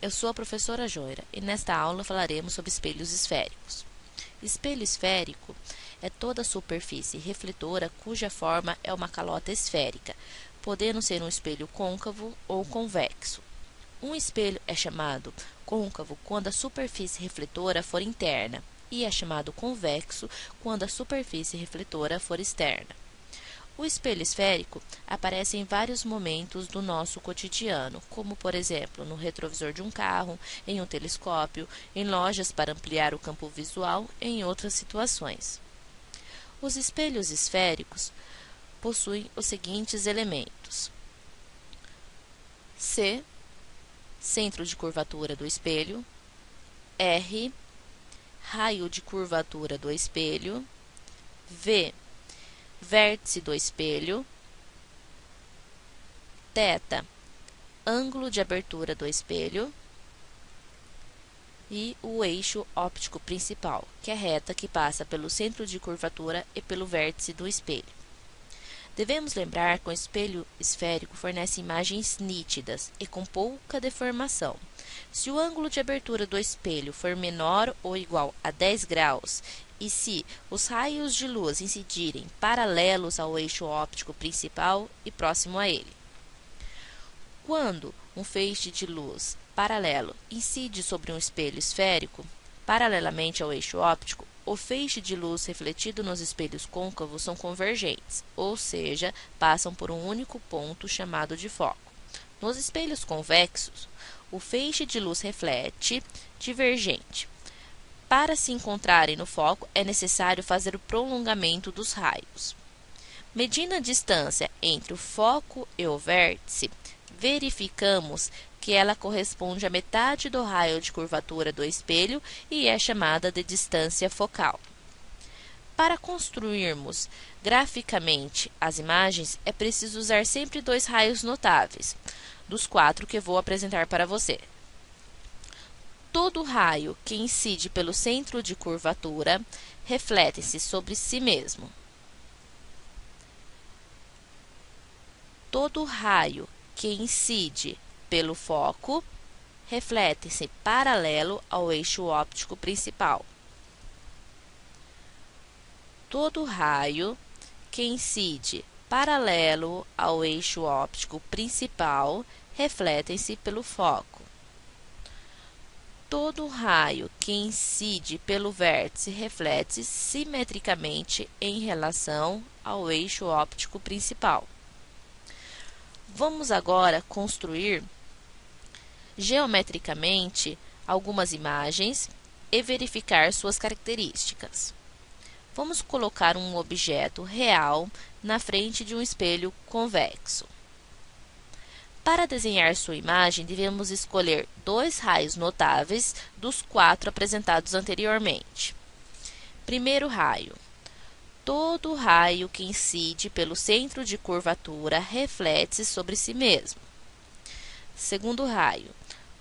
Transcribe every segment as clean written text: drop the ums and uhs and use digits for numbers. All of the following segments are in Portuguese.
eu sou a professora Joira e nesta aula falaremos sobre espelhos esféricos. Espelho esférico é toda superfície refletora cuja forma é uma calota esférica, podendo ser um espelho côncavo ou convexo. Um espelho é chamado côncavo quando a superfície refletora for interna e é chamado convexo quando a superfície refletora for externa. O espelho esférico aparece em vários momentos do nosso cotidiano, como, por exemplo, no retrovisor de um carro, em um telescópio, em lojas para ampliar o campo visual e em outras situações. Os espelhos esféricos possuem os seguintes elementos: C, centro de curvatura do espelho; R, raio de curvatura do espelho; V, vértice do espelho; θ, ângulo de abertura do espelho; e o eixo óptico principal, que é a reta que passa pelo centro de curvatura e pelo vértice do espelho. Devemos lembrar que o espelho esférico fornece imagens nítidas e com pouca deformação. Se o ângulo de abertura do espelho for menor ou igual a 10 graus e se os raios de luz incidirem paralelos ao eixo óptico principal e próximo a ele. Quando um feixe de luz paralelo incide sobre um espelho esférico, paralelamente ao eixo óptico, o feixe de luz refletido nos espelhos côncavos são convergentes, ou seja, passam por um único ponto chamado de foco. Nos espelhos convexos, o feixe de luz reflete divergente. Para se encontrarem no foco, é necessário fazer o prolongamento dos raios. Medindo a distância entre o foco e o vértice, verificamos que ela corresponde à metade do raio de curvatura do espelho e é chamada de distância focal. Para construirmos graficamente as imagens, é preciso usar sempre dois raios notáveis, dos 4 que vou apresentar para você. Todo raio que incide pelo centro de curvatura reflete-se sobre si mesmo. Todo raio que incide pelo foco reflete-se paralelo ao eixo óptico principal. Todo raio que incide paralelo ao eixo óptico principal reflete-se pelo foco. Todo raio que incide pelo vértice reflete simetricamente em relação ao eixo óptico principal. Vamos agora construir geometricamente algumas imagens e verificar suas características. Vamos colocar um objeto real na frente de um espelho convexo. Para desenhar sua imagem, devemos escolher dois raios notáveis dos 4 apresentados anteriormente. Primeiro raio. Todo raio que incide pelo centro de curvatura reflete-se sobre si mesmo. Segundo raio.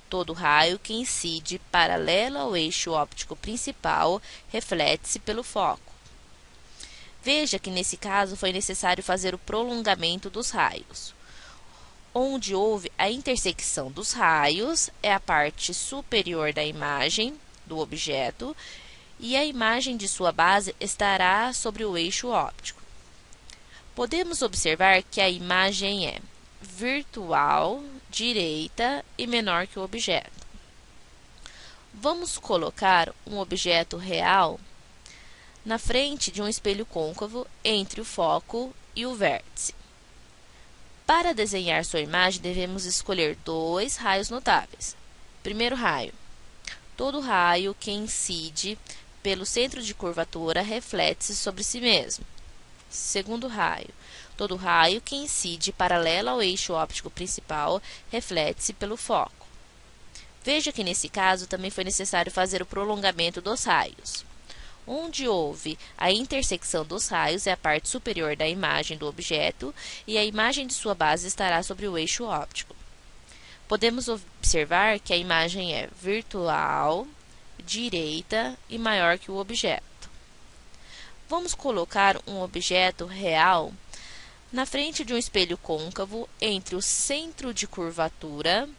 Todo raio que incide paralelo ao eixo óptico principal reflete-se pelo foco. Veja que nesse caso foi necessário fazer o prolongamento dos raios. Onde houve a intersecção dos raios é a parte superior da imagem do objeto e a imagem de sua base estará sobre o eixo óptico. Podemos observar que a imagem é virtual, direita e menor que o objeto. Vamos colocar um objeto real na frente de um espelho côncavo entre o foco e o vértice. Para desenhar sua imagem, devemos escolher dois raios notáveis. Primeiro raio. Todo raio que incide pelo centro de curvatura reflete-se sobre si mesmo. Segundo raio. Todo raio que incide paralelo ao eixo óptico principal reflete-se pelo foco. Veja que nesse caso também foi necessário fazer o prolongamento dos raios. Onde houve a intersecção dos raios é a parte superior da imagem do objeto e a imagem de sua base estará sobre o eixo óptico. Podemos observar que a imagem é virtual, direita e maior que o objeto. Vamos colocar um objeto real na frente de um espelho côncavo entre o centro de curvatura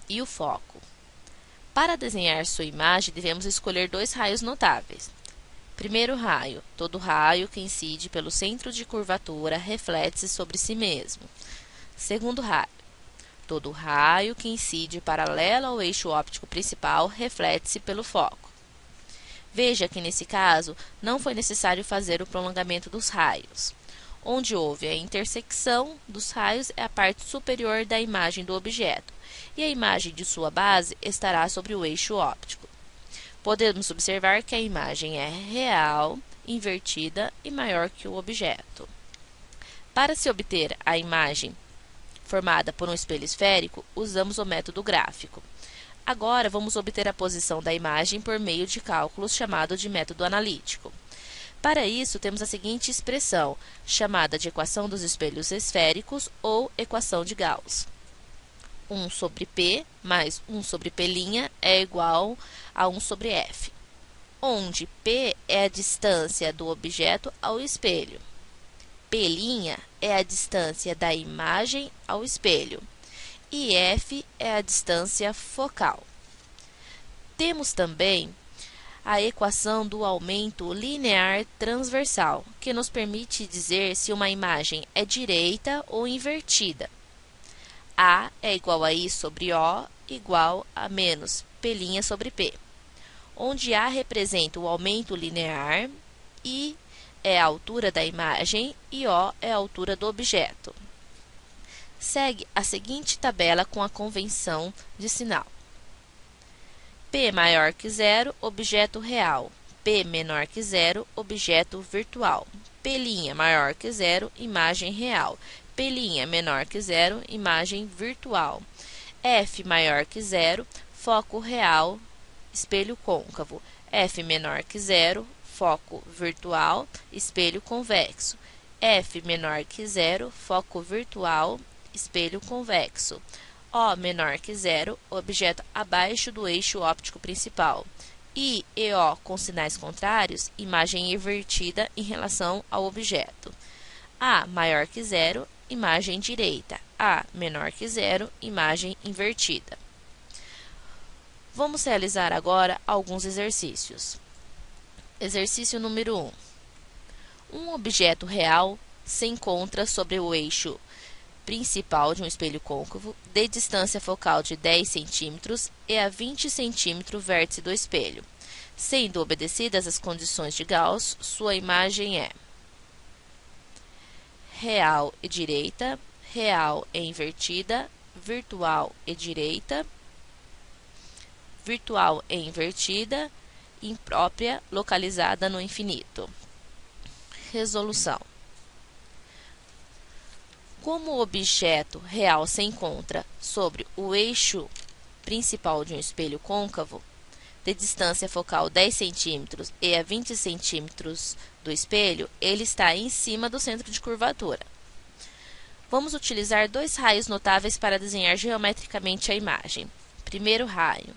e o foco. Para desenhar sua imagem, devemos escolher dois raios notáveis. Primeiro raio. Todo raio que incide pelo centro de curvatura reflete-se sobre si mesmo. Segundo raio. Todo raio que incide paralelo ao eixo óptico principal reflete-se pelo foco. Veja que, nesse caso, não foi necessário fazer o prolongamento dos raios. Onde houve a intersecção dos raios é a parte superior da imagem do objeto, e a imagem de sua base estará sobre o eixo óptico. Podemos observar que a imagem é real, invertida e maior que o objeto. Para se obter a imagem formada por um espelho esférico, usamos o método gráfico. Agora, vamos obter a posição da imagem por meio de cálculos chamado de método analítico. Para isso, temos a seguinte expressão, chamada de equação dos espelhos esféricos ou equação de Gauss. 1 sobre P mais 1 sobre P' é igual a 1 sobre F, onde P é a distância do objeto ao espelho. P' é a distância da imagem ao espelho e F é a distância focal. Temos também a equação do aumento linear transversal, que nos permite dizer se uma imagem é direita ou invertida. A é igual a I sobre O igual a menos P' sobre P, onde A representa o aumento linear, I é a altura da imagem e O é a altura do objeto. Segue a seguinte tabela com a convenção de sinal. P maior que zero, objeto real. P menor que zero, objeto virtual. P' maior que zero, imagem real. P' menor que zero, imagem virtual. F maior que zero, foco real, espelho côncavo. F menor que zero, foco virtual, espelho convexo. F menor que zero, foco virtual, espelho convexo. O menor que zero, objeto abaixo do eixo óptico principal. I e O com sinais contrários, imagem invertida em relação ao objeto. A maior que zero, imagem direita. A menor que zero, imagem invertida. Vamos realizar agora alguns exercícios. Exercício número 1. Um objeto real se encontra sobre o eixo principal de um espelho côncavo de distância focal de 10 cm e a 20 cm vértice do espelho. Sendo obedecidas as condições de Gauss, sua imagem é real e direita, real e invertida, virtual e direita, virtual e invertida, imprópria, localizada no infinito. Resolução. Como o objeto real se encontra sobre o eixo principal de um espelho côncavo, de distância focal 10 cm e a 20 cm do espelho, ele está em cima do centro de curvatura. Vamos utilizar dois raios notáveis para desenhar geometricamente a imagem. Primeiro raio.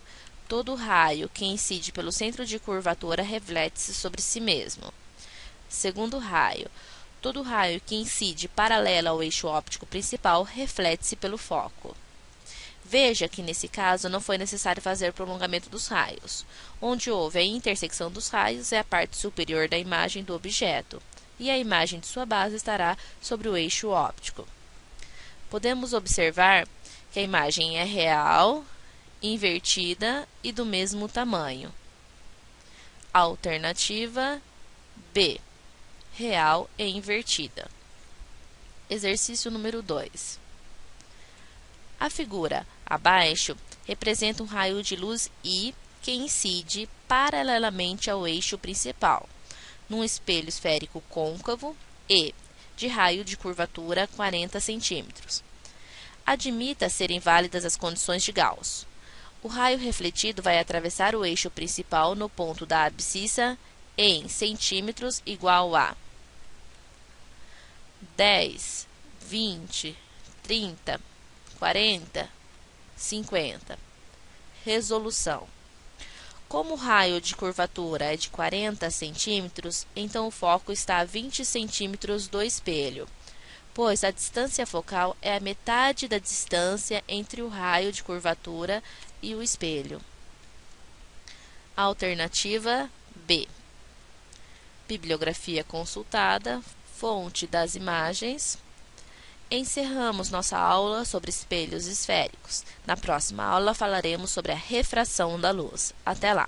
Todo raio que incide pelo centro de curvatura reflete-se sobre si mesmo. Segundo raio. Todo raio que incide paralelo ao eixo óptico principal reflete-se pelo foco. Veja que, nesse caso, não foi necessário fazer prolongamento dos raios. Onde houve a intersecção dos raios é a parte superior da imagem do objeto, e a imagem de sua base estará sobre o eixo óptico. Podemos observar que a imagem é real, invertida e do mesmo tamanho. Alternativa B. Real e invertida. Exercício número 2. A figura abaixo representa um raio de luz I que incide paralelamente ao eixo principal, num espelho esférico côncavo e de raio de curvatura 40 cm. Admita serem válidas as condições de Gauss. O raio refletido vai atravessar o eixo principal no ponto da abscissa em centímetros igual a 10, 20, 30, 40, 50. Resolução. Como o raio de curvatura é de 40 centímetros, então o foco está a 20 centímetros do espelho, pois a distância focal é a metade da distância entre o raio de curvatura e o espelho. Alternativa B. Bibliografia consultada, fonte das imagens. Encerramos nossa aula sobre espelhos esféricos. Na próxima aula falaremos sobre a refração da luz. Até lá!